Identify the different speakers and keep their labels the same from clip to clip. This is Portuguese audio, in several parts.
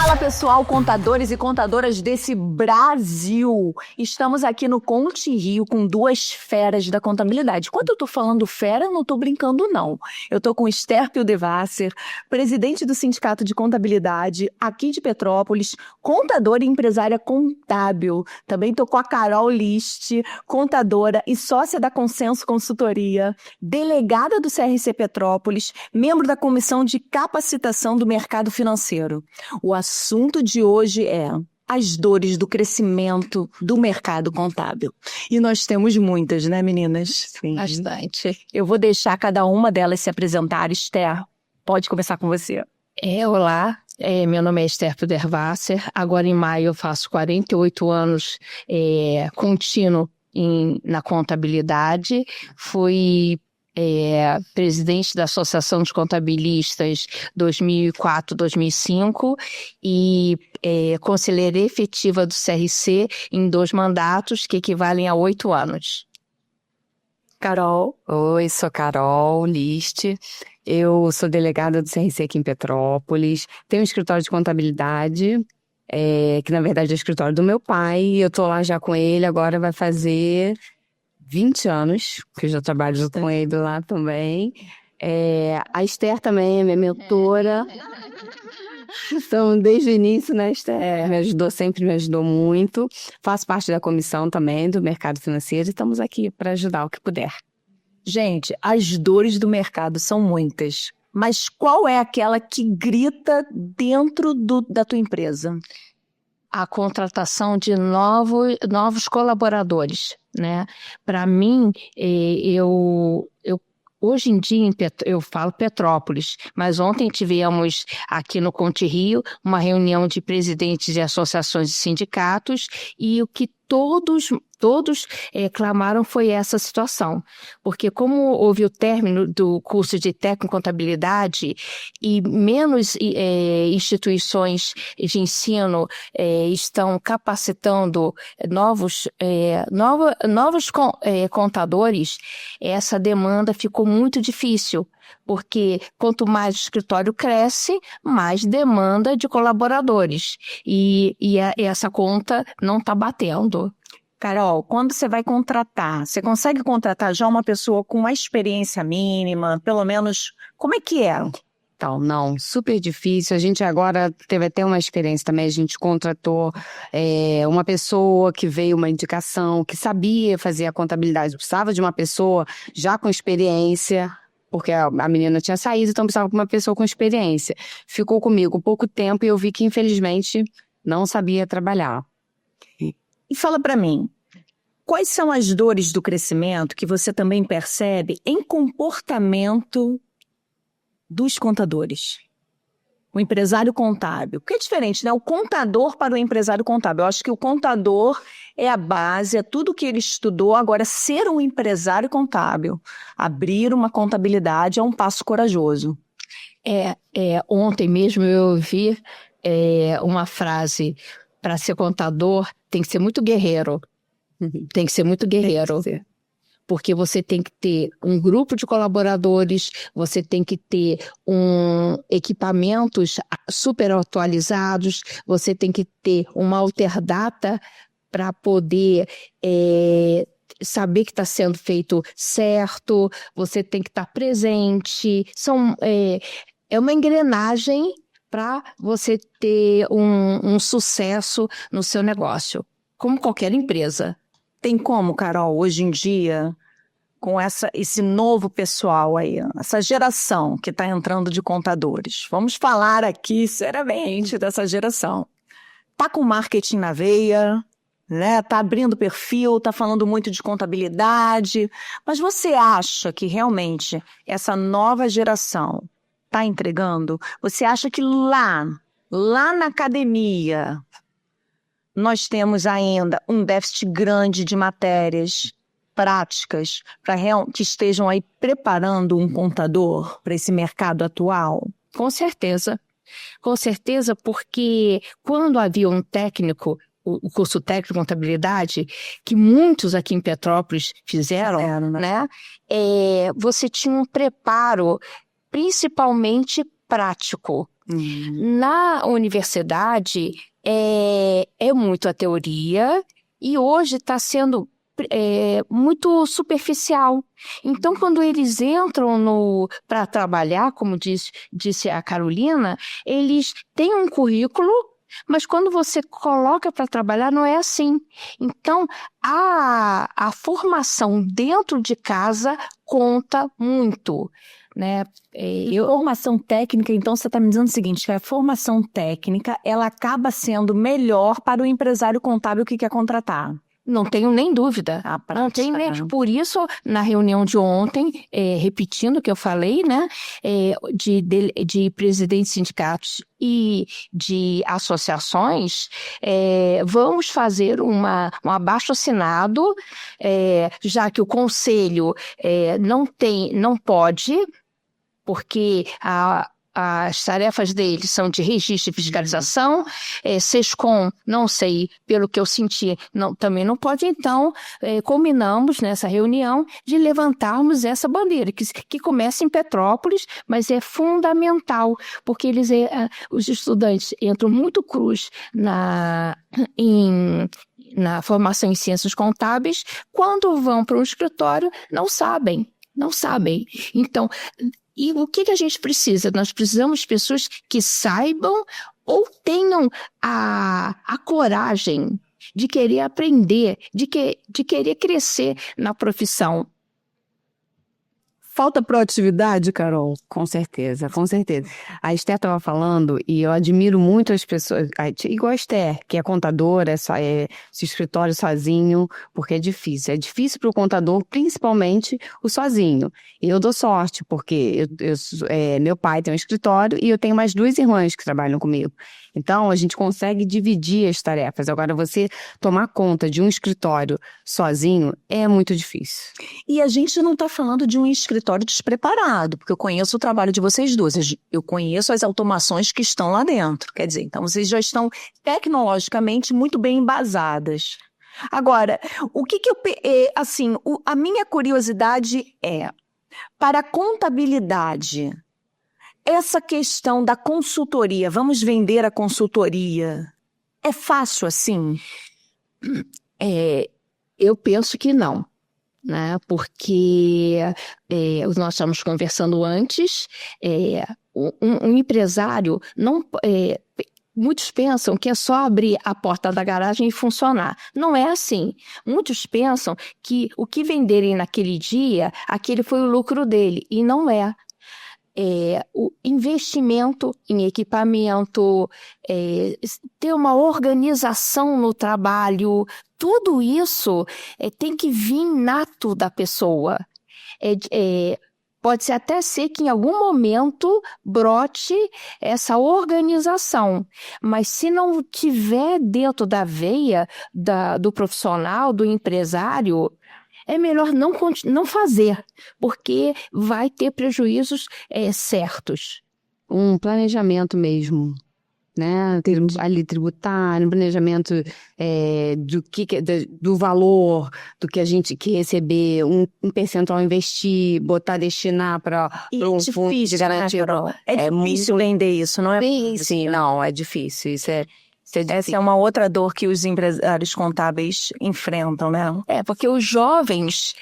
Speaker 1: Fala pessoal, contadores e contadoras desse Brasil! Estamos aqui no Conte Rio com duas feras da contabilidade. Quando eu tô falando fera, eu não tô brincando não. Eu tô com Esther Devasser, presidente do Sindicato de Contabilidade aqui de Petrópolis, contadora e empresária contábil. Também tô com a Carol List, contadora e sócia da Consenso Consultoria, delegada do CRC Petrópolis, membro da Comissão de Capacitação do Mercado Financeiro. O assunto de hoje é as dores do crescimento do mercado contábil. E nós temos muitas, né, meninas?
Speaker 2: Sim. Bastante.
Speaker 1: Eu vou deixar cada uma delas se apresentar. Esther, pode começar com você.
Speaker 2: Olá, meu nome é Esther Devasser. Agora em maio eu faço 48 anos contínuo na contabilidade. Fui presidente da Associação de Contabilistas 2004-2005 e conselheira efetiva do CRC em 2 mandatos que equivalem a 8 anos.
Speaker 1: Carol.
Speaker 3: Oi, sou Carol List. Eu sou delegada do CRC aqui em Petrópolis. Tenho um escritório de contabilidade, que na verdade é o escritório do meu pai. Eu tô lá já com ele, agora vai fazer 20 anos, que eu já trabalho junto com ele lá também. A Esther também é minha mentora. Então, desde o início, né, Esther sempre me ajudou muito. Faço parte da comissão também do mercado financeiro e estamos aqui para ajudar o que puder.
Speaker 1: Gente, as dores do mercado são muitas, mas qual é aquela que grita dentro da tua empresa?
Speaker 2: A contratação de novos colaboradores, né? Para mim, hoje em dia eu falo Petrópolis, mas ontem tivemos aqui no Conte Rio uma reunião de presidentes de associações de sindicatos e o que todos clamaram foi essa situação, porque como houve o término do curso de técnico em contabilidade e menos instituições de ensino estão capacitando novos contadores, essa demanda ficou muito difícil. Porque quanto mais o escritório cresce, mais demanda de colaboradores. E essa conta não está batendo.
Speaker 1: Carol, quando você vai contratar, você consegue contratar já uma pessoa com uma experiência mínima, pelo menos, como é que é?
Speaker 3: Então, não, super difícil. A gente agora teve até uma experiência também, a gente contratou uma pessoa que veio uma indicação, que sabia fazer a contabilidade, precisava de uma pessoa já com experiência, porque a menina tinha saído, então precisava de uma pessoa com experiência. Ficou comigo pouco tempo e eu vi que, infelizmente, não sabia trabalhar.
Speaker 1: E fala para mim, quais são as dores do crescimento que você também percebe em comportamento dos contadores? O empresário contábil, porque é diferente, né? O contador para o empresário contábil. Eu acho que o contador é a base, é tudo que ele estudou. Agora, ser um empresário contábil, abrir uma contabilidade é um passo corajoso.
Speaker 2: Ontem mesmo eu ouvi uma frase: para ser contador tem que ser muito guerreiro. Tem que ser muito guerreiro. Porque você tem que ter um grupo de colaboradores, você tem que ter equipamentos super atualizados, você tem que ter uma alterdata para poder saber que está sendo feito certo, você tem que estar presente. É uma engrenagem para você ter um sucesso no seu negócio, como qualquer empresa.
Speaker 1: Tem como, Carol, hoje em dia, com esse novo pessoal aí, essa geração que está entrando de contadores, vamos falar aqui seriamente dessa geração. Tá com marketing na veia, né? Tá abrindo perfil, tá falando muito de contabilidade, mas você acha que realmente essa nova geração está entregando? Você acha que lá na academia nós temos ainda um déficit grande de matérias práticas que estejam aí preparando um contador para esse mercado atual?
Speaker 2: Com certeza, porque quando havia um técnico, o curso técnico de contabilidade, que muitos aqui em Petrópolis fizeram, né? Você tinha um preparo principalmente prático. Na universidade, é muito a teoria e hoje está sendo muito superficial. Então, quando eles entram para trabalhar, como disse a Carolina, eles têm um currículo, mas quando você coloca para trabalhar, não é assim. Então, a formação dentro de casa conta muito, né?
Speaker 1: Formação técnica, então você está me dizendo o seguinte, que a formação técnica, ela acaba sendo melhor para o empresário contábil que quer contratar.
Speaker 2: Não tenho nem dúvida. Não tenho Por isso, na reunião de ontem, repetindo o que eu falei, né, de presidentes de sindicatos e de associações, vamos fazer um abaixo-assinado, já que o conselho não pode, porque as tarefas deles são de registro e fiscalização, SESCOM, não sei, pelo que eu senti, também não pode. Então, combinamos nessa reunião de levantarmos essa bandeira, que começa em Petrópolis, mas é fundamental, porque os estudantes entram muito crus na formação em ciências contábeis, quando vão para um escritório, não sabem. Então, e o que a gente precisa? Nós precisamos de pessoas que saibam ou tenham a coragem de querer aprender, de querer crescer na profissão.
Speaker 1: Falta proatividade, Carol?
Speaker 3: Com certeza, com certeza. A Esther estava falando e eu admiro muito as pessoas, igual a Esther, que é contadora, se escritório sozinho, porque é difícil. É difícil para o contador, principalmente o sozinho. E eu dou sorte, porque meu pai tem um escritório e eu tenho mais 2 irmãs que trabalham comigo. Então, a gente consegue dividir as tarefas. Agora, você tomar conta de um escritório sozinho é muito difícil.
Speaker 1: E a gente não está falando de um escritório despreparado, porque eu conheço o trabalho de vocês duas, eu conheço as automações que estão lá dentro. Quer dizer, então vocês já estão tecnologicamente muito bem embasadas. Agora, a minha curiosidade para a contabilidade, essa questão da consultoria, vamos vender a consultoria, é fácil assim?
Speaker 2: Eu penso que não, né? Porque nós estamos conversando antes, um empresário não... Muitos pensam que é só abrir a porta da garagem e funcionar. Não é assim. Muitos pensam que o que venderem naquele dia, aquele foi o lucro dele, e não é. O investimento em equipamento, ter uma organização no trabalho, tudo isso tem que vir nato da pessoa. Pode até ser que em algum momento brote essa organização, mas se não tiver dentro da veia do profissional, do empresário, é melhor não fazer, porque vai ter prejuízos certos.
Speaker 3: Um planejamento mesmo, né? Ali tributário, um planejamento do valor, do que a gente quer receber, um percentual a investir, destinar para um fundo de garantia.
Speaker 1: É difícil vender isso, não é?
Speaker 3: Sim, não, é difícil.
Speaker 1: Essa é uma outra dor que os empresários contábeis enfrentam, né?
Speaker 2: Porque os jovens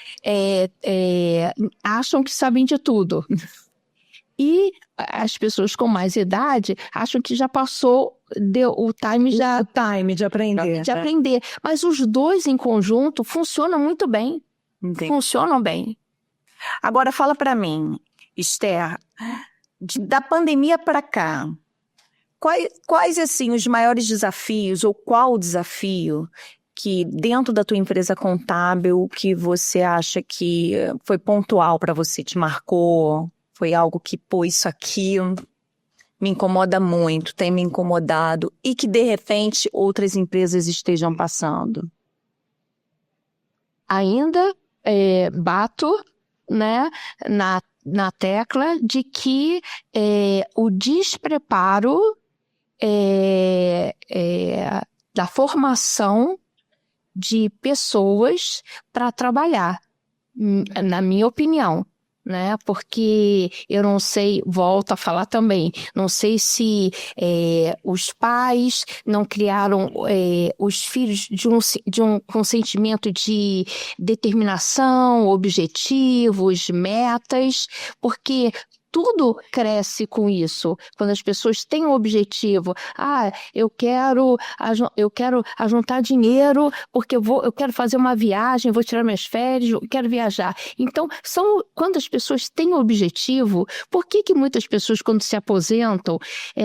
Speaker 2: acham que sabem de tudo. E as pessoas com mais idade acham que já passou o time
Speaker 1: de aprender.
Speaker 2: De aprender. Mas os dois em conjunto funcionam muito bem.
Speaker 1: Entendi.
Speaker 2: Funcionam bem.
Speaker 1: Agora fala para mim, Esther, da pandemia para cá, quais assim os maiores desafios ou qual o desafio que dentro da tua empresa contábil que você acha que foi pontual para você, te marcou, foi algo que, isso aqui me incomoda muito, tem me incomodado e que de repente outras empresas estejam passando?
Speaker 2: Ainda bato, né, na tecla de que o despreparo da formação de pessoas para trabalhar, na minha opinião. né? Porque eu não sei, volto a falar também, não sei se os pais não criaram os filhos com sentimento de determinação, objetivos, metas, porque tudo cresce com isso. Quando as pessoas têm um objetivo, eu quero ajuntar dinheiro porque eu quero fazer uma viagem, vou tirar minhas férias, eu quero viajar. Então, quando as pessoas têm um objetivo, por que muitas pessoas, quando se aposentam,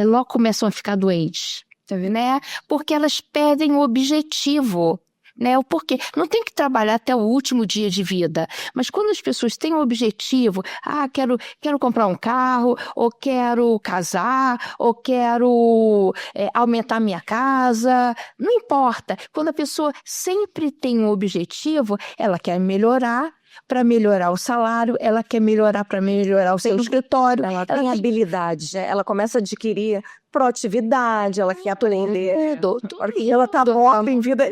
Speaker 2: logo começam a ficar doentes? Né? Porque elas perdem o objetivo. Né? O porquê? Não tem que trabalhar até o último dia de vida, mas quando as pessoas têm um objetivo, quero comprar um carro, ou quero casar, ou quero aumentar minha casa, não importa. Quando a pessoa sempre tem um objetivo, ela quer melhorar. Para melhorar o salário, ela quer melhorar para melhorar o seu escritório.
Speaker 1: Ela tem habilidades, né? Ela começa a adquirir proatividade, ela quer aprender. Ela tá morta em vida.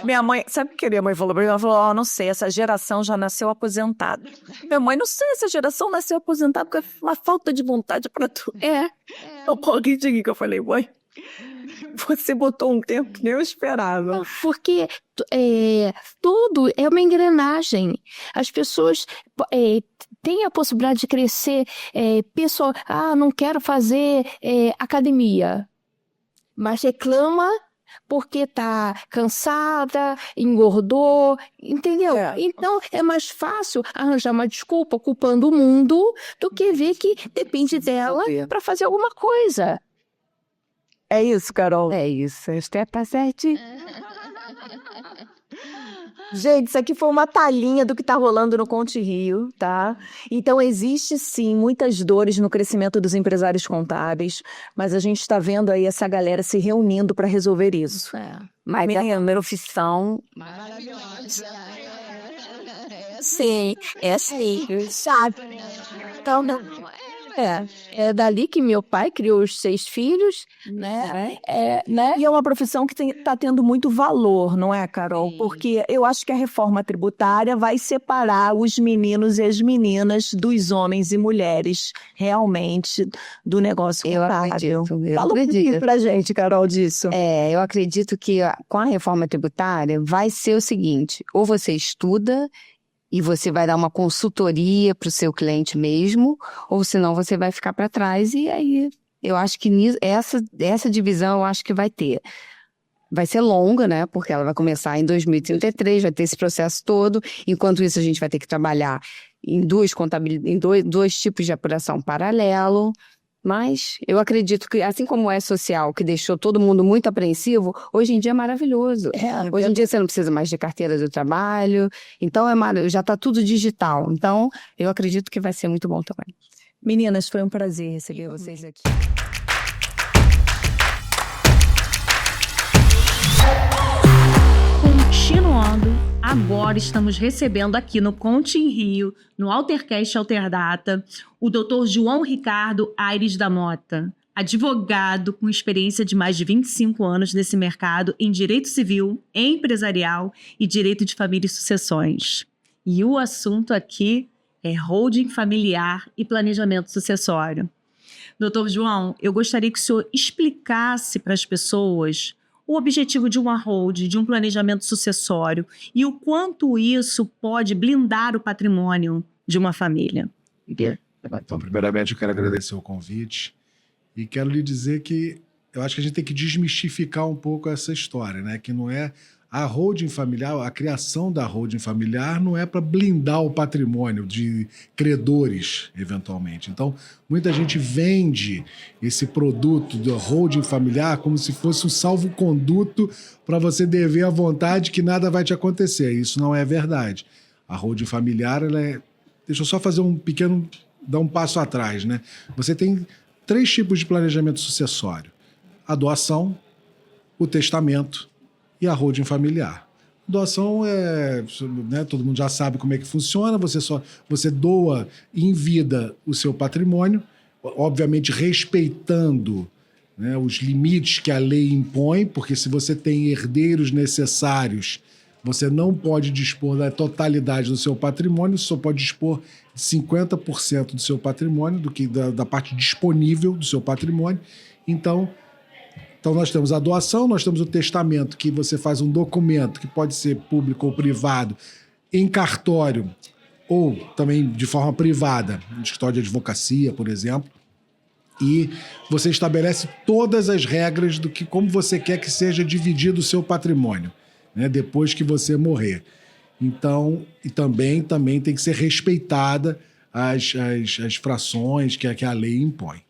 Speaker 1: Minha mãe, sabe o que minha mãe falou pra mim? Ela falou, não sei, essa geração já nasceu aposentada. Minha mãe, não sei, essa geração nasceu aposentada porque é uma falta de vontade para tudo. Eu corri de que eu falei, mãe, você botou um tempo que nem eu esperava.
Speaker 2: Porque tudo é uma engrenagem. As pessoas têm a possibilidade de crescer. Pessoal, não quero fazer academia, mas reclama porque está cansada, engordou, entendeu? Então, é mais fácil arranjar uma desculpa culpando o mundo do que ver que depende dela para fazer alguma coisa.
Speaker 1: É isso, Carol?
Speaker 3: É isso. Step 7.
Speaker 1: Gente, isso aqui foi uma palhinha do que está rolando no Conte Rio, tá? Então, existe sim muitas dores no crescimento dos empresários contábeis, mas a gente está vendo aí essa galera se reunindo para resolver isso.
Speaker 3: Mas a minha profissão
Speaker 2: maravilhosa. Sim, sabe? Então, é dali que meu pai criou os 6 filhos, né?
Speaker 1: E é uma profissão que está tendo muito valor, não é, Carol? Porque eu acho que a reforma tributária vai separar os meninos e as meninas dos homens e mulheres, realmente, do negócio contábil. Fala um pouquinho pra gente, Carol, disso.
Speaker 3: Eu acredito que com a reforma tributária vai ser o seguinte, ou você estuda e você vai dar uma consultoria para o seu cliente mesmo, ou senão você vai ficar para trás. E aí, eu acho que essa divisão eu acho que vai ter. Vai ser longa, né? Porque ela vai começar em 2033, vai ter esse processo todo. Enquanto isso, a gente vai ter que trabalhar em dois tipos de apuração paralelo. Mas eu acredito que, assim como é social, que deixou todo mundo muito apreensivo, hoje em dia é maravilhoso. Hoje em dia você não precisa mais de carteira de trabalho, então já está tudo digital. Então, eu acredito que vai ser muito bom também.
Speaker 1: Meninas, foi um prazer receber vocês aqui.
Speaker 4: Continuando, agora estamos recebendo aqui no Conte em Rio, no Altercast Alterdata, o Dr. João Ricardo Aires da Mota, advogado com experiência de mais de 25 anos nesse mercado em direito civil, empresarial e direito de família e sucessões. E o assunto aqui é holding familiar e planejamento sucessório. Dr. João, eu gostaria que o senhor explicasse para as pessoas o objetivo de uma holding, de um planejamento sucessório e o quanto isso pode blindar o patrimônio de uma família.
Speaker 5: Então, primeiramente, eu quero agradecer o convite e quero lhe dizer que eu acho que a gente tem que desmistificar um pouco essa história, né? Que não é a holding familiar, a criação da holding familiar não é para blindar o patrimônio de credores, eventualmente. Então, muita gente vende esse produto da holding familiar como se fosse um salvo-conduto para você dever à vontade que nada vai te acontecer. Isso não é verdade. A holding familiar, deixa eu só fazer dar um passo atrás, né? Você tem 3 tipos de planejamento sucessório: a doação, o testamento e a holding familiar. Doação todo mundo já sabe como é que funciona, você doa em vida o seu patrimônio, obviamente respeitando, né, os limites que a lei impõe, porque se você tem herdeiros necessários, Você não pode dispor da totalidade do seu patrimônio, só pode dispor de 50% do seu patrimônio, da parte disponível do seu patrimônio. Então, nós temos a doação, nós temos o testamento, que você faz um documento que pode ser público ou privado, em cartório, ou também de forma privada, no escritório de advocacia, por exemplo. E você estabelece todas as regras do que como você quer que seja dividido o seu patrimônio, né, depois que você morrer. Então, e também tem que ser respeitada as frações que a lei impõe.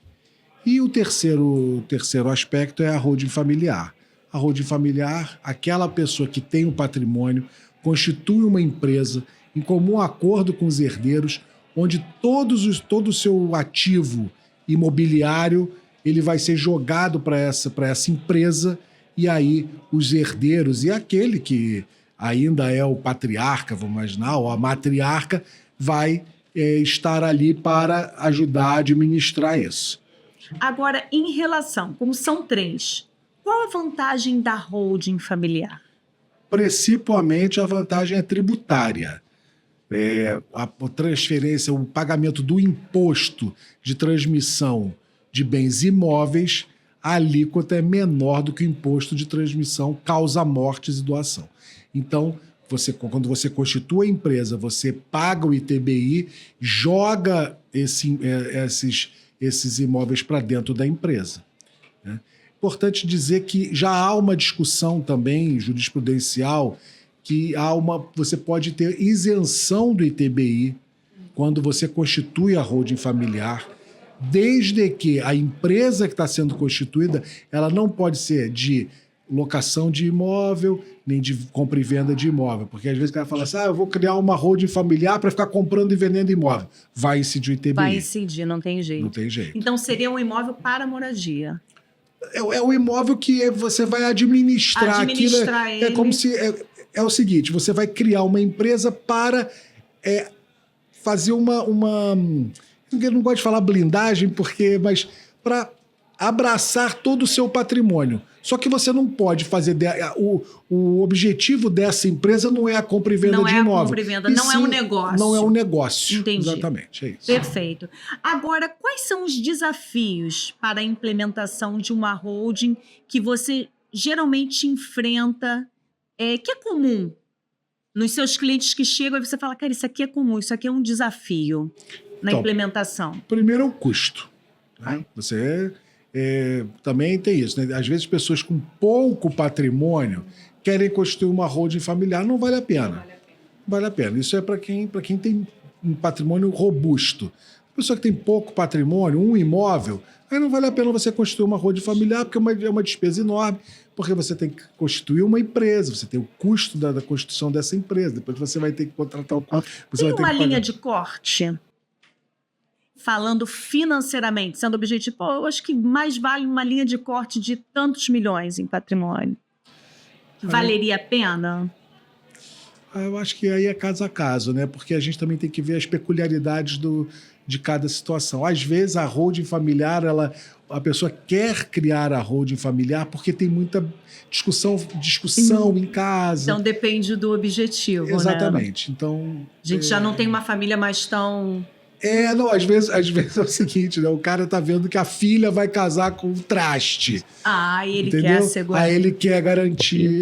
Speaker 5: E o terceiro aspecto é a holding familiar. A holding familiar, aquela pessoa que tem um patrimônio, constitui uma empresa em comum acordo com os herdeiros, onde todo o seu ativo imobiliário ele vai ser jogado para essa empresa, e aí os herdeiros e aquele que ainda é o patriarca, vamos imaginar, ou a matriarca, vai estar ali para ajudar a administrar isso.
Speaker 4: Agora, em relação, como são 3, qual a vantagem da holding familiar?
Speaker 5: Principalmente a vantagem é tributária. A transferência, o pagamento do imposto de transmissão de bens imóveis, a alíquota é menor do que o imposto de transmissão causa-mortes e doação. Então, quando você constitui a empresa, você paga o ITBI, joga esses imóveis para dentro da empresa, né? Importante dizer que já há uma discussão também jurisprudencial que você pode ter isenção do ITBI quando você constitui a holding familiar, desde que a empresa que está sendo constituída, ela não pode ser de locação de imóvel, nem de compra e venda de imóvel. Porque às vezes o cara fala assim, eu vou criar uma holding familiar para ficar comprando e vendendo imóvel. Vai incidir o ITBI.
Speaker 4: Vai incidir, não tem jeito.
Speaker 5: Não tem jeito.
Speaker 4: Então seria um imóvel para moradia.
Speaker 5: É o imóvel que você vai administrar.
Speaker 4: Administrar
Speaker 5: aquilo.
Speaker 4: ele.
Speaker 5: É como se... É o seguinte, você vai criar uma empresa para fazer uma... Eu não gosto de falar blindagem, mas para abraçar todo o seu patrimônio. Só que você não pode fazer... O objetivo dessa empresa não é a compra e venda de imóvel.
Speaker 4: Não é a compra e venda, não é um negócio.
Speaker 5: Não é um negócio.
Speaker 4: Entendi.
Speaker 5: Exatamente, é isso.
Speaker 4: Perfeito. Agora, quais são os desafios para a implementação de uma holding que você geralmente enfrenta, que é comum nos seus clientes que chegam e você fala, cara, isso aqui é comum, isso aqui é um desafio na implementação?
Speaker 5: Primeiro é o custo, né? Você... também tem isso, né? Às vezes pessoas com pouco patrimônio querem constituir uma holding familiar, não vale a pena. Não vale a pena. Isso é para quem tem um patrimônio robusto. A pessoa que tem pouco patrimônio, um imóvel, aí não vale a pena você constituir uma holding familiar, porque é uma despesa enorme, porque você tem que constituir uma empresa, você tem o custo da constituição dessa empresa, depois você vai ter que contratar o...
Speaker 4: Tem uma linha de corte? Falando financeiramente, sendo objetivo, eu acho que mais vale uma linha de corte de tantos milhões em patrimônio. Valeria a pena?
Speaker 5: Eu acho que aí é caso a caso, né? Porque a gente também tem que ver as peculiaridades de cada situação. Às vezes a holding familiar, a pessoa quer criar a holding familiar porque tem muita discussão em casa.
Speaker 4: Então depende do objetivo,
Speaker 5: exatamente,
Speaker 4: né?
Speaker 5: Então...
Speaker 4: A gente já não tem uma família mais tão...
Speaker 5: não, às vezes é o seguinte, né? O cara tá vendo que a filha vai casar com um traste.
Speaker 4: E ele
Speaker 5: entendeu?
Speaker 4: quer assegurar.
Speaker 5: Aí ele quer garantir,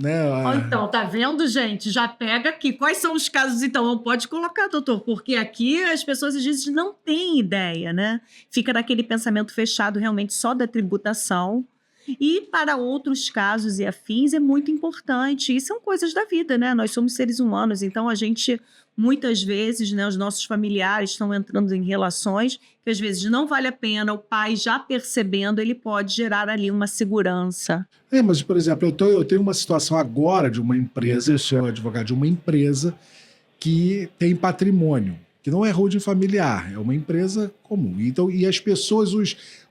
Speaker 5: né?
Speaker 4: Então, tá vendo, gente? Já pega aqui. Quais são os casos, então? Não pode colocar, doutor, porque aqui as pessoas às vezes não têm ideia, né? Fica naquele pensamento fechado realmente só da tributação. E para outros casos e afins é muito importante. E são coisas da vida, né? Nós somos seres humanos, então a gente... Muitas vezes, né, os nossos familiares estão entrando em relações que às vezes não vale a pena, o pai já percebendo, ele pode gerar ali uma segurança.
Speaker 5: Mas, por exemplo, eu tenho uma situação agora de uma empresa, eu sou advogado de uma empresa que tem patrimônio, que não é holding familiar, é uma empresa comum. Então, e as pessoas,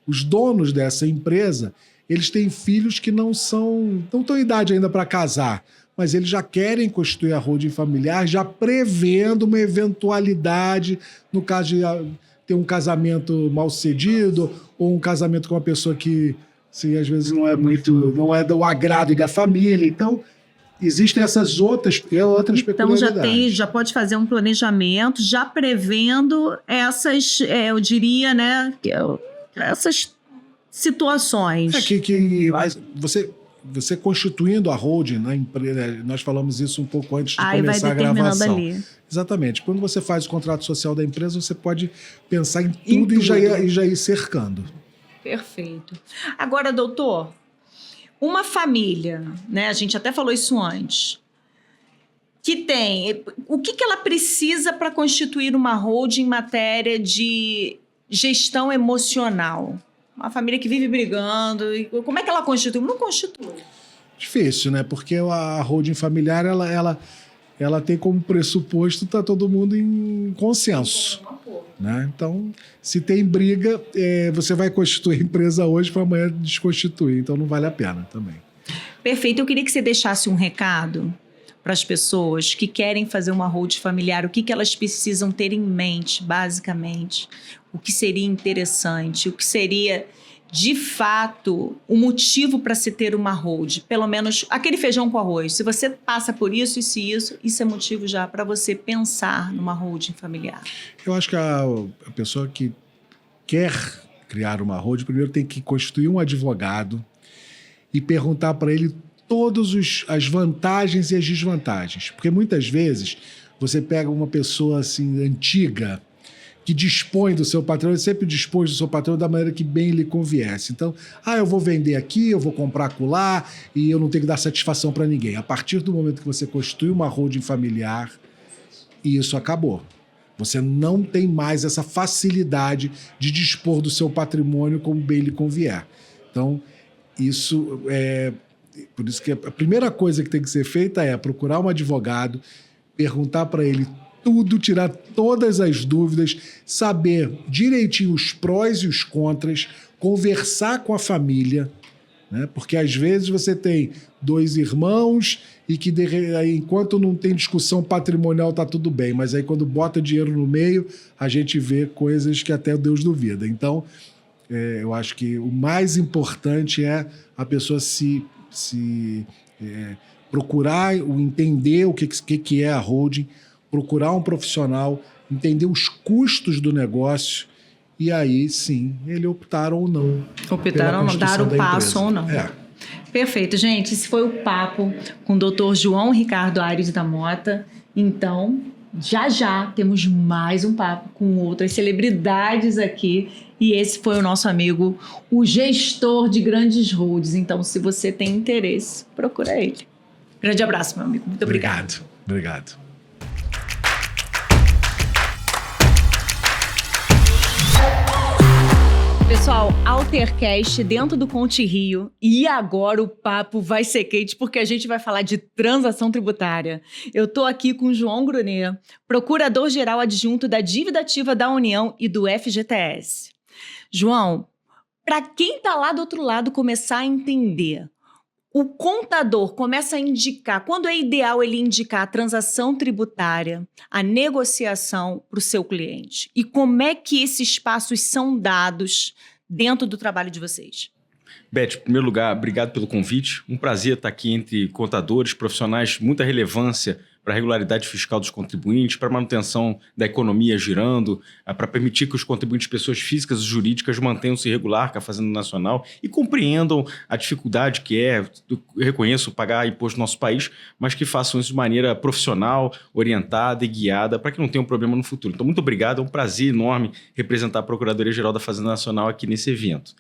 Speaker 5: os donos dessa empresa, eles têm filhos que não estão em idade ainda para casar, mas eles já querem constituir a holding familiar, já prevendo uma eventualidade, no caso de ter um casamento mal sucedido, ou um casamento com uma pessoa que, assim, às vezes não é do agrado da família. Então, existem essas outras
Speaker 4: Então
Speaker 5: peculiaridades.
Speaker 4: já pode fazer um planejamento, já prevendo essas, eu diria, né, essas situações.
Speaker 5: Você constituindo a holding na empresa, nós falamos isso um pouco antes de
Speaker 4: Aí vai
Speaker 5: começar a
Speaker 4: determinando
Speaker 5: gravação.
Speaker 4: ali.
Speaker 5: Exatamente. Quando você faz o contrato social da empresa, você pode pensar em
Speaker 4: Em
Speaker 5: tudo,
Speaker 4: tudo.
Speaker 5: E já ir cercando.
Speaker 4: Perfeito. Agora, doutor, uma família, né? A gente até falou isso antes, que tem... O que ela precisa para constituir uma holding em matéria de gestão emocional? Uma família que vive brigando, como é que ela constitui? Não constitui.
Speaker 5: Difícil, né? Porque a holding familiar, ela tem como pressuposto estar todo mundo em consenso. Né? Então, se tem briga, você vai constituir a empresa hoje para amanhã desconstituir. Então, não vale a pena também.
Speaker 4: Perfeito. Eu queria que você deixasse um recado para as pessoas que querem fazer uma holding familiar. O que elas precisam ter em mente, basicamente? O que seria interessante? O que seria, de fato, o motivo para se ter uma holding? Pelo menos aquele feijão com arroz. Se você passa por isso é motivo já para você pensar numa holding familiar.
Speaker 5: Eu acho que a pessoa que quer criar uma holding, primeiro tem que constituir um advogado e perguntar para ele todas as vantagens e as desvantagens. Porque muitas vezes você pega uma pessoa assim antiga que dispõe do seu patrimônio, sempre dispõe do seu patrimônio da maneira que bem lhe conviesse. Então, eu vou vender aqui, eu vou comprar acolá e eu não tenho que dar satisfação para ninguém. A partir do momento que você constitui uma holding familiar, isso acabou. Você não tem mais essa facilidade de dispor do seu patrimônio como bem lhe convier. Então, isso é... Por isso que a primeira coisa que tem que ser feita é procurar um advogado, perguntar para ele tudo, tirar todas as dúvidas, saber direitinho os prós e os contras, conversar com a família, né? Porque às vezes você tem 2 irmãos e que enquanto não tem discussão patrimonial tá tudo bem, mas aí quando bota dinheiro no meio, a gente vê coisas que até Deus duvida. Então, eu acho que o mais importante é a pessoa procurar entender o que é a holding, procurar um profissional, entender os custos do negócio e aí sim ele optar ou não.
Speaker 4: Optar ou não, dar o passo ou não. Perfeito, gente. Esse foi o papo com o Dr. João Ricardo Aires da Mota. Então, já temos mais um papo com outras celebridades aqui. E esse foi o nosso amigo, o gestor de grandes holdings. Então, se você tem interesse, procura ele. Grande abraço, meu amigo. Muito obrigado.
Speaker 5: Obrigado.
Speaker 4: Pessoal, Altercast dentro do Conte Rio. E agora o papo vai ser quente porque a gente vai falar de transação tributária. Eu tô aqui com o João Brunet, procurador-geral adjunto da Dívida Ativa da União e do FGTS. João, para quem está lá do outro lado começar a entender, o contador começa a indicar, quando é ideal ele indicar a transação tributária, a negociação para o seu cliente? E como é que esses passos são dados dentro do trabalho de vocês?
Speaker 6: Beth, em primeiro lugar, obrigado pelo convite. Um prazer estar aqui entre contadores, profissionais de muita relevância para a regularidade fiscal dos contribuintes, para a manutenção da economia girando, para permitir que os contribuintes, pessoas físicas e jurídicas, mantenham-se regular com a Fazenda Nacional e compreendam a dificuldade que eu reconheço, pagar imposto no nosso país, mas que façam isso de maneira profissional, orientada e guiada, para que não tenham problema no futuro. Então, muito obrigado, é um prazer enorme representar a Procuradoria-Geral da Fazenda Nacional aqui nesse evento.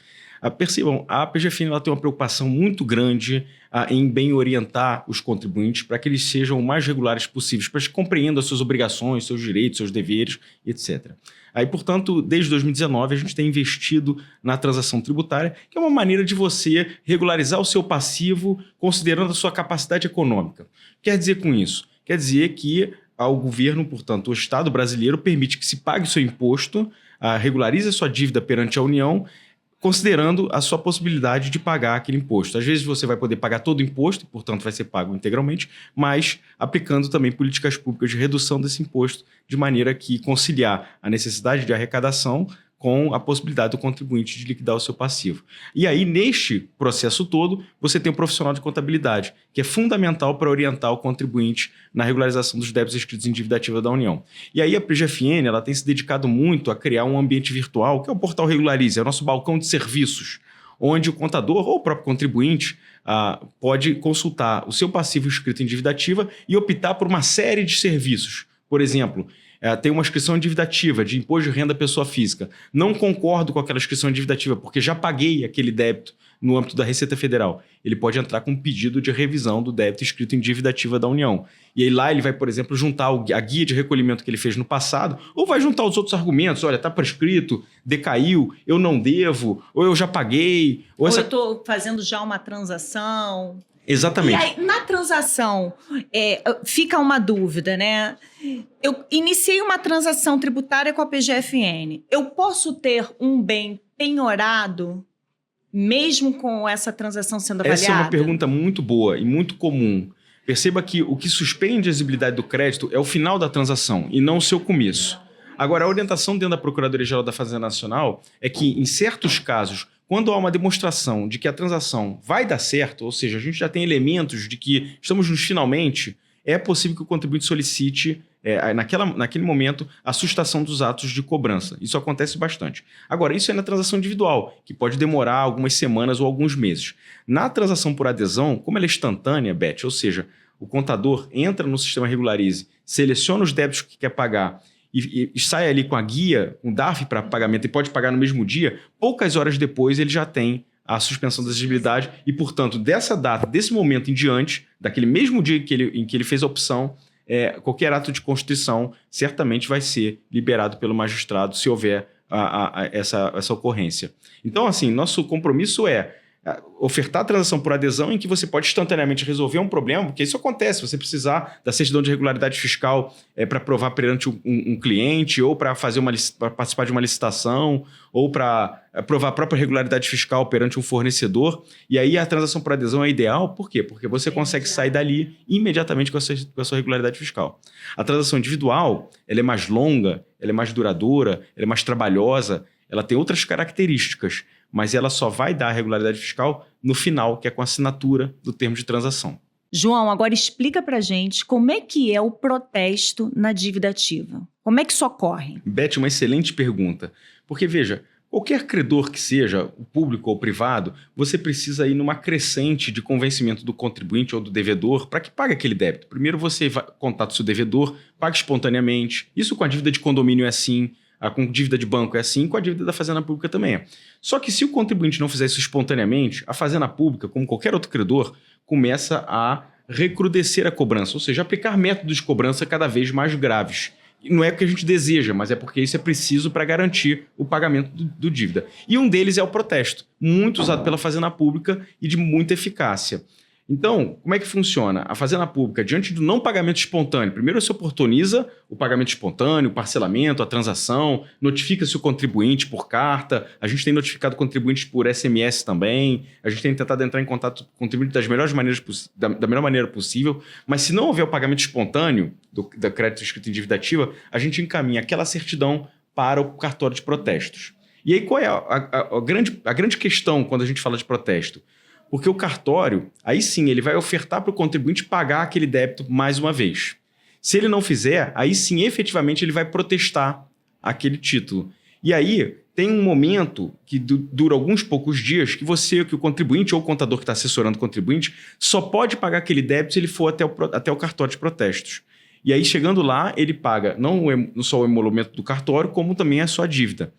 Speaker 6: Percebam, a PGFN ela tem uma preocupação muito grande em bem orientar os contribuintes para que eles sejam o mais regulares possíveis, para que compreendam as suas obrigações, seus direitos, seus deveres, etc. Aí, portanto, desde 2019, a gente tem investido na transação tributária, que é uma maneira de você regularizar o seu passivo considerando a sua capacidade econômica. O que quer dizer com isso? Quer dizer que o governo, portanto, o Estado brasileiro, permite que se pague o seu imposto, regularize a sua dívida perante a União, considerando a sua possibilidade de pagar aquele imposto. Às vezes você vai poder pagar todo o imposto e, portanto, vai ser pago integralmente, mas aplicando também políticas públicas de redução desse imposto, de maneira que conciliar a necessidade de arrecadação com a possibilidade do contribuinte de liquidar o seu passivo. E aí, neste processo todo, você tem o profissional de contabilidade, que é fundamental para orientar o contribuinte na regularização dos débitos escritos em dívida ativa da União. E aí a PGFN ela tem se dedicado muito a criar um ambiente virtual, que é o Portal Regularize, é o nosso balcão de serviços, onde o contador ou o próprio contribuinte pode consultar o seu passivo inscrito em dívida ativa e optar por uma série de serviços. Por exemplo, tem uma inscrição em dívida ativa de imposto de renda à pessoa física. Não concordo com aquela inscrição em dívida ativa porque já paguei aquele débito no âmbito da Receita Federal. Ele pode entrar com um pedido de revisão do débito inscrito em dívida ativa da União. E aí lá ele vai, por exemplo, juntar a guia de recolhimento que ele fez no passado ou vai juntar os outros argumentos. Olha, está prescrito, decaiu, eu não devo, ou eu já paguei.
Speaker 4: Ou eu estou fazendo já uma transação.
Speaker 6: Exatamente.
Speaker 4: E aí, na transação, fica uma dúvida, né? Eu iniciei uma transação tributária com a PGFN. Eu posso ter um bem penhorado mesmo com essa transação sendo avaliada?
Speaker 6: Essa é uma pergunta muito boa e muito comum. Perceba que o que suspende a exigibilidade do crédito é o final da transação e não o seu começo. Agora, a orientação dentro da Procuradoria-Geral da Fazenda Nacional é que, em certos casos, quando há uma demonstração de que a transação vai dar certo, ou seja, a gente já tem elementos de que estamos nos finalmente, é possível que o contribuinte solicite, naquele momento, a sustação dos atos de cobrança. Isso acontece bastante. Agora, isso é na transação individual, que pode demorar algumas semanas ou alguns meses. Na transação por adesão, como ela é instantânea, Beth, ou seja, o contador entra no sistema Regularize, seleciona os débitos que quer pagar e sai ali com a guia, um DARF para pagamento e pode pagar no mesmo dia, poucas horas depois ele já tem a suspensão da exigibilidade e, portanto, dessa data, desse momento em diante, daquele mesmo dia em que ele fez a opção, qualquer ato de constituição certamente vai ser liberado pelo magistrado se houver essa ocorrência. Então, assim, nosso compromisso é ofertar a transação por adesão em que você pode instantaneamente resolver um problema, porque isso acontece, você precisar da certidão de regularidade fiscal para provar perante um cliente, ou para participar de uma licitação, ou para provar a própria regularidade fiscal perante um fornecedor, e aí a transação por adesão é ideal, por quê? Porque você consegue sair dali imediatamente com a sua regularidade fiscal. A transação individual, ela é mais longa, ela é mais duradoura, ela é mais trabalhosa, ela tem outras características, mas ela só vai dar a regularidade fiscal no final, que é com a assinatura do termo de transação.
Speaker 4: João, agora explica pra gente como é que é o protesto na dívida ativa. Como é que isso ocorre?
Speaker 6: Beth, uma excelente pergunta. Porque, veja, qualquer credor que seja, o público ou o privado, você precisa ir numa crescente de convencimento do contribuinte ou do devedor para que pague aquele débito. Primeiro você contata o seu devedor, pague espontaneamente. Isso com a dívida de condomínio é assim, com dívida de banco é assim, com a dívida da Fazenda Pública também é. Só que se o contribuinte não fizer isso espontaneamente, a Fazenda Pública, como qualquer outro credor, começa a recrudescer a cobrança, ou seja, aplicar métodos de cobrança cada vez mais graves. E não é o que a gente deseja, mas é porque isso é preciso para garantir o pagamento do dívida. E um deles é o protesto, muito usado pela Fazenda Pública e de muita eficácia. Então, como é que funciona? A Fazenda Pública, diante do não pagamento espontâneo, primeiro se oportuniza o pagamento espontâneo, o parcelamento, a transação, notifica-se o contribuinte por carta, a gente tem notificado contribuintes por SMS também, a gente tem tentado entrar em contato com o contribuinte da melhor maneira possível, mas se não houver o pagamento espontâneo do crédito escrito em dívida ativa, a gente encaminha aquela certidão para o cartório de protestos. E aí qual é a grande questão quando a gente fala de protesto? Porque o cartório, aí sim, ele vai ofertar para o contribuinte pagar aquele débito mais uma vez. Se ele não fizer, aí sim, efetivamente, ele vai protestar aquele título. E aí, tem um momento que dura alguns poucos dias que o contribuinte ou o contador que está assessorando o contribuinte só pode pagar aquele débito se ele for até o cartório de protestos. E aí, chegando lá, ele paga não só o emolumento do cartório, como também a sua dívida.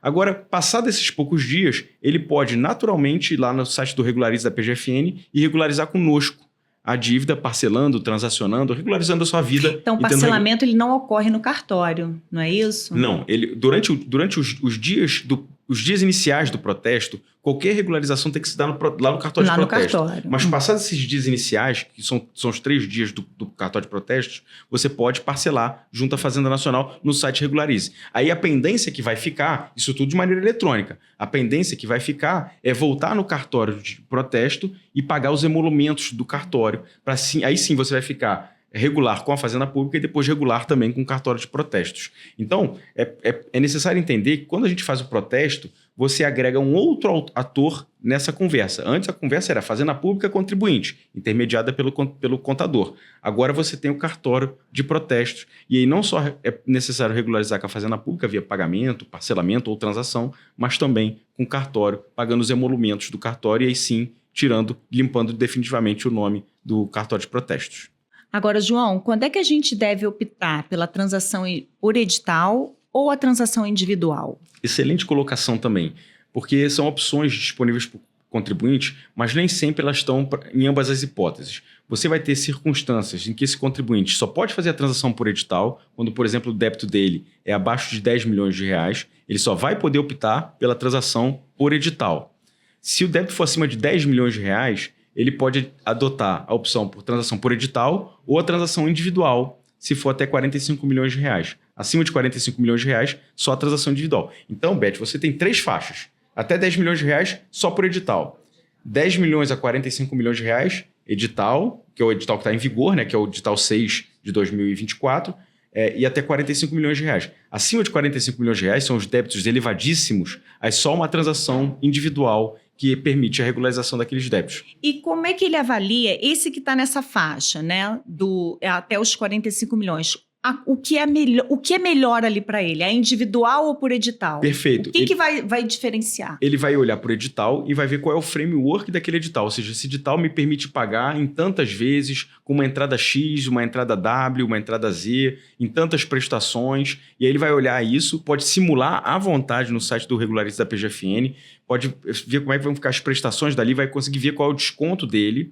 Speaker 6: Agora, passados esses poucos dias, ele pode naturalmente ir lá no site do Regularize da PGFN e regularizar conosco a dívida, parcelando, transacionando, regularizando a sua vida.
Speaker 4: Então, o parcelamento ele não ocorre no cartório, não é isso?
Speaker 6: Não. Durante os dias iniciais do protesto, qualquer regularização tem que se dar lá no cartório de protesto. Mas passados esses dias iniciais, que são os 3 dias do cartório de protestos, você pode parcelar junto à Fazenda Nacional no site Regularize. Aí a pendência que vai ficar, isso tudo de maneira eletrônica, a pendência que vai ficar é voltar no cartório de protesto e pagar os emolumentos do cartório. Aí sim você vai ficar regular com a Fazenda Pública e depois regular também com o cartório de protestos. Então, é necessário entender que quando a gente faz o protesto, você agrega um outro ator nessa conversa. Antes a conversa era Fazenda Pública contribuinte, intermediada pelo contador. Agora você tem o cartório de protestos. E aí não só é necessário regularizar com a Fazenda Pública via pagamento, parcelamento ou transação, mas também com o cartório, pagando os emolumentos do cartório e aí sim limpando definitivamente o nome do cartório de protestos.
Speaker 4: Agora, João, quando é que a gente deve optar pela transação por edital ou a transação individual?
Speaker 6: Excelente colocação também, porque são opções disponíveis para o contribuinte, mas nem sempre elas estão em ambas as hipóteses. Você vai ter circunstâncias em que esse contribuinte só pode fazer a transação por edital, quando, por exemplo, o débito dele é abaixo de 10 milhões de reais, ele só vai poder optar pela transação por edital. Se o débito for acima de 10 milhões de reais, ele pode adotar a opção por transação por edital ou a transação individual, se for até 45 milhões de reais. Acima de 45 milhões de reais, só a transação individual. Então, Beth, você tem 3 faixas. Até 10 milhões de reais, só por edital. 10 milhões a 45 milhões de reais, edital, que é o edital que está em vigor, né, que é o edital 6 de 2024, e até 45 milhões de reais. Acima de 45 milhões de reais são os débitos elevadíssimos, aí só uma transação individual que permite a regularização daqueles débitos.
Speaker 4: E como é que ele avalia esse que está nessa faixa, né, até os 45 milhões? O que é melhor ali para ele? É individual ou por edital?
Speaker 6: Perfeito.
Speaker 4: O que vai diferenciar?
Speaker 6: Ele vai olhar por edital e vai ver qual é o framework daquele edital. Ou seja, esse edital me permite pagar em tantas vezes, com uma entrada X, uma entrada W, uma entrada Z, em tantas prestações. E aí ele vai olhar isso, pode simular à vontade no site do Regularize da PGFN, pode ver como é que vão ficar as prestações dali, vai conseguir ver qual é o desconto dele.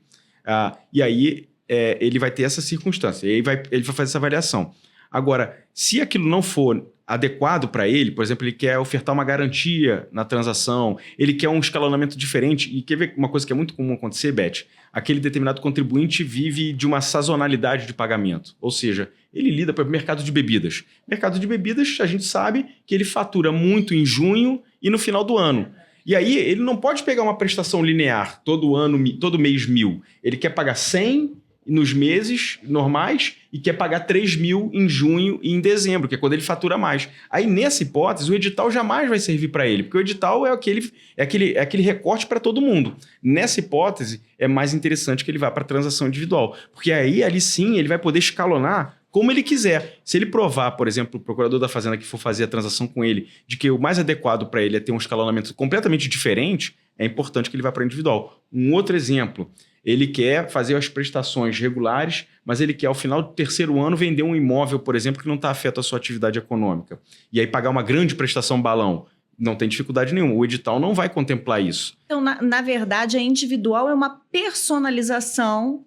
Speaker 6: E aí ele vai ter essa circunstância. E aí ele vai fazer essa avaliação. Agora, se aquilo não for adequado para ele, por exemplo, ele quer ofertar uma garantia na transação, ele quer um escalonamento diferente, e quer ver uma coisa que é muito comum acontecer, Beth? Aquele determinado contribuinte vive de uma sazonalidade de pagamento, ou seja, ele lida para o mercado de bebidas. Mercado de bebidas, a gente sabe que ele fatura muito em junho e no final do ano. E aí, ele não pode pegar uma prestação linear todo mês 1.000. Ele quer pagar 100 nos meses normais e quer pagar 3 mil em junho e em dezembro, que é quando ele fatura mais. Aí, nessa hipótese, o edital jamais vai servir para ele, porque o edital é aquele recorte para todo mundo. Nessa hipótese, é mais interessante que ele vá para a transação individual, porque aí, ali sim, ele vai poder escalonar como ele quiser. Se ele provar, por exemplo, o procurador da Fazenda que for fazer a transação com ele, de que o mais adequado para ele é ter um escalonamento completamente diferente, é importante que ele vá para individual. Um outro exemplo, ele quer fazer as prestações regulares, mas ele quer, ao final do 3º ano, vender um imóvel, por exemplo, que não está afeto à sua atividade econômica. E aí pagar uma grande prestação balão. Não tem dificuldade nenhuma. O edital não vai contemplar isso.
Speaker 4: Então, na verdade, a individual é uma personalização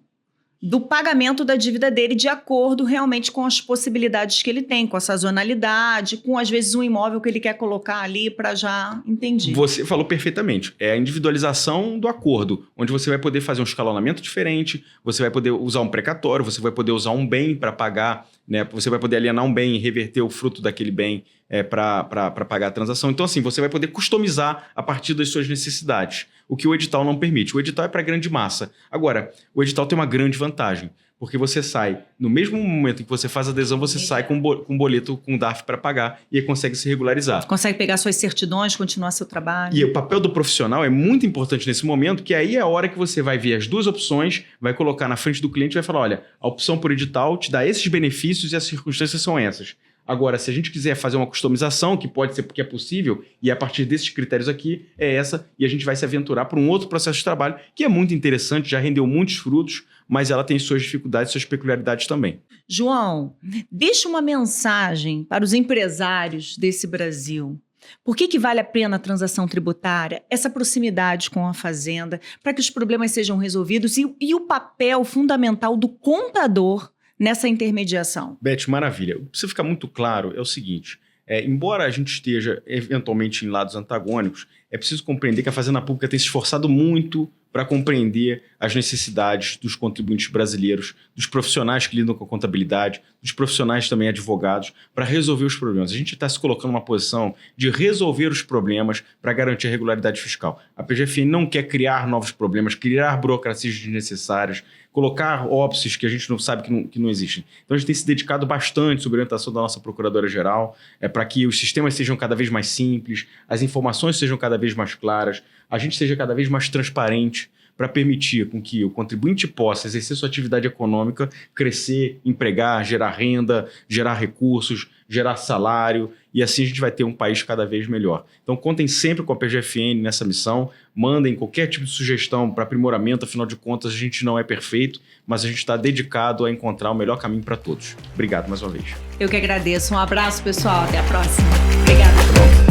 Speaker 4: do pagamento da dívida dele de acordo realmente com as possibilidades que ele tem, com a sazonalidade, com, às vezes, um imóvel que ele quer colocar ali para já entender.
Speaker 6: Você falou perfeitamente. É a individualização do acordo, onde você vai poder fazer um escalonamento diferente, você vai poder usar um precatório, você vai poder usar um bem para pagar, né? Você vai poder alienar um bem e reverter o fruto daquele bem para pagar a transação. Então, assim, você vai poder customizar a partir das suas necessidades, o que o edital não permite. O edital é para grande massa. Agora, o edital tem uma grande vantagem, porque você sai, no mesmo momento em que você faz a adesão, você sai com um boleto, com DARF para pagar e aí consegue se regularizar.
Speaker 4: Consegue pegar suas certidões, continuar seu trabalho.
Speaker 6: E o papel do profissional é muito importante nesse momento, que aí é a hora que você vai ver as duas opções, vai colocar na frente do cliente e vai falar, olha, a opção por edital te dá esses benefícios e as circunstâncias são essas. Agora, se a gente quiser fazer uma customização, que pode ser porque é possível, e a partir desses critérios aqui, é essa, e a gente vai se aventurar para um outro processo de trabalho, que é muito interessante, já rendeu muitos frutos, mas ela tem suas dificuldades, suas peculiaridades também.
Speaker 4: João, deixa uma mensagem para os empresários desse Brasil. Por que vale a pena a transação tributária, essa proximidade com a Fazenda, para que os problemas sejam resolvidos e o papel fundamental do contador nessa intermediação?
Speaker 6: Beth, maravilha. O que precisa ficar muito claro é o seguinte, embora a gente esteja eventualmente em lados antagônicos, é preciso compreender que a Fazenda Pública tem se esforçado muito para compreender as necessidades dos contribuintes brasileiros, dos profissionais que lidam com a contabilidade, dos profissionais também advogados, para resolver os problemas. A gente está se colocando numa posição de resolver os problemas para garantir a regularidade fiscal. A PGFN não quer criar novos problemas, criar burocracias desnecessárias, colocar óbices que a gente não sabe que não existem. Então a gente tem se dedicado bastante sob a orientação da nossa Procuradora-Geral para que os sistemas sejam cada vez mais simples, as informações sejam cada vez mais claras, a gente seja cada vez mais transparente para permitir com que o contribuinte possa exercer sua atividade econômica, crescer, empregar, gerar renda, gerar recursos, gerar salário, e assim a gente vai ter um país cada vez melhor. Então contem sempre com a PGFN nessa missão, mandem qualquer tipo de sugestão para aprimoramento, afinal de contas a gente não é perfeito, mas a gente está dedicado a encontrar o melhor caminho para todos. Obrigado mais uma vez.
Speaker 4: Eu que agradeço. Um abraço, pessoal. Até a próxima. Obrigada.